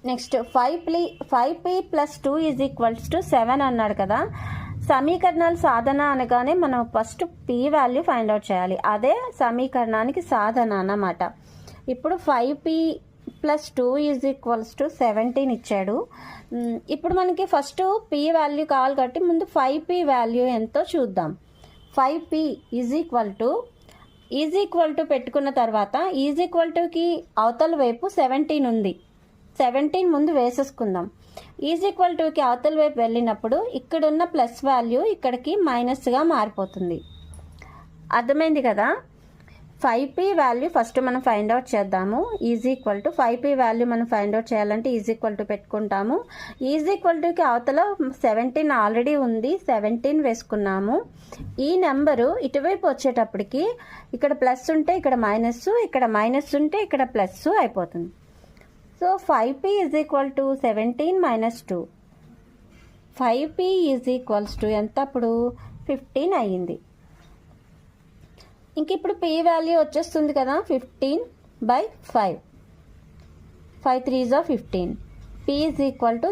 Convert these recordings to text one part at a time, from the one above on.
Next 5p + 2 = 7 అన్నాడు కదా. సమీకరణాల సాధన అనగానే మనం first p value find out చేయాలి. అదే సమీకరణానికి సాధన అన్నమాట. ఇప్పుడు 5p + 2 = 17 ఇచ్చాడు. ఇప్పుడు మనకి ఫస్ట్ p వాల్యూ కావాలి కాబట్టి ముందు 5p వాల్యూ ఎంతో చూద్దాం. 5p = పెట్టుకున్న తర్వాత కి అవతల వైపు 17 ఉంది. 17 ముందు వేసేసుకుందాం. కి అవతల వైపు వెళ్ళినప్పుడు ఇక్కడున్న ప్లస్ వాల్యూ ఇక్కడికి మైనస్గా మారిపోతుంది. అర్థమైంది కదా. 5p వాల్యూ ఫస్ట్ మనం ఫైండ్ అవుట్ చేద్దాము. 5p వాల్యూ మనం ఫైండ్ అవుట్ చేయాలంటే పెట్టుకుంటాము. కి అవతల 17 ఆల్రెడీ ఉంది, 17 వేసుకున్నాము. ఈ నెంబరు ఇటువైపు వచ్చేటప్పటికి ఇక్కడ ప్లస్ ఉంటే ఇక్కడ మైనస్, ఇక్కడ మైనస్ ఉంటే ఇక్కడ ప్లస్ అయిపోతుంది. So 5p = 17 - 2. 5p ఎంత అప్పుడు 15 అయ్యింది. ఇంక ఇప్పుడు p వాల్యూ వచ్చేస్తుంది కదా 15/5. 5 3s are 15. p =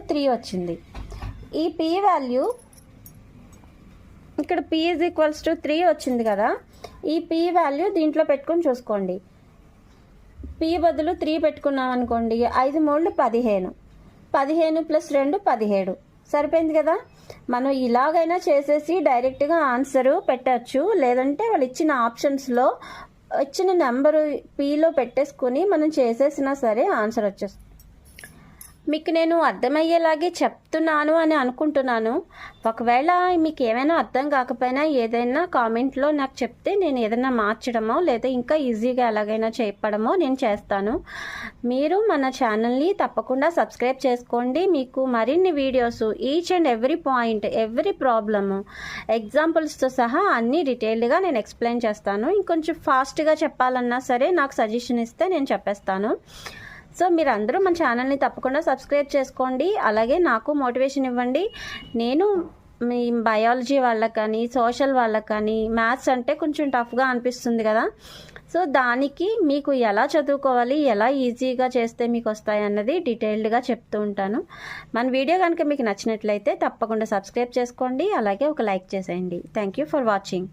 3 వచ్చింది. ఈ p వాల్యూ ఇక్కడ p = 3 వచ్చింది కదా. ఈ p వాల్యూ దీంట్లో పెట్టుకొని చూసుకోండి. p బదులు 3 పెట్టుకున్నాం అనుకోండి. 5 × 3 = 15. 15 + 2 = 17. సరిపోయింది కదా. మనం ఇలాగైనా చేసేసి డైరెక్ట్గా ఆన్సరు పెట్టచ్చు. లేదంటే వాళ్ళు ఇచ్చిన ఆప్షన్స్లో ఇచ్చిన నెంబరు పీలో పెట్టేసుకొని మనం చేసేసినా సరే ఆన్సర్ వచ్చేస్తుంది. మీకు నేను అర్థమయ్యేలాగే చెప్తున్నాను అని అనుకుంటున్నాను. ఒకవేళ మీకు ఏమైనా అర్థం కాకపోయినా ఏదైనా కామెంట్లో నాకు చెప్తే నేను ఏదైనా మార్చడమో లేదా ఇంకా ఈజీగా ఎలాగైనా చెప్పడమో నేను చేస్తాను. మీరు మన ఛానల్ని తప్పకుండా సబ్స్క్రైబ్ చేసుకోండి. మీకు మరిన్ని videos each and every point, every problem, ఎగ్జాంపుల్స్తో సహా అన్నీ డీటెయిల్డ్గా నేను ఎక్స్ప్లెయిన్ చేస్తాను. ఇంకొంచెం ఫాస్ట్గా చెప్పాలన్నా సరే నాకు సజెషన్ ఇస్తే నేను చెప్పేస్తాను. సో మీరు అందరూ మన ఛానల్ని తప్పకుండా సబ్స్క్రైబ్ చేసుకోండి. అలాగే నాకు మోటివేషన్ ఇవ్వండి. నేను మీ బయాలజీ వాళ్ళకి కానీ, సోషల్ వాళ్ళకి కానీ, మ్యాథ్స్ అంటే కొంచెం టఫ్గా అనిపిస్తుంది కదా. సో దానికి మీకు ఎలా చదువుకోవాలి, ఎలా ఈజీగా చేస్తే మీకు వస్తాయి అన్నది డీటెయిల్డ్గా చెప్తూ ఉంటాను. మన వీడియో కనుక మీకు నచ్చినట్లయితే తప్పకుండా సబ్స్క్రైబ్ చేసుకోండి. అలాగే ఒక లైక్ చేసేయండి. Thank you for watching.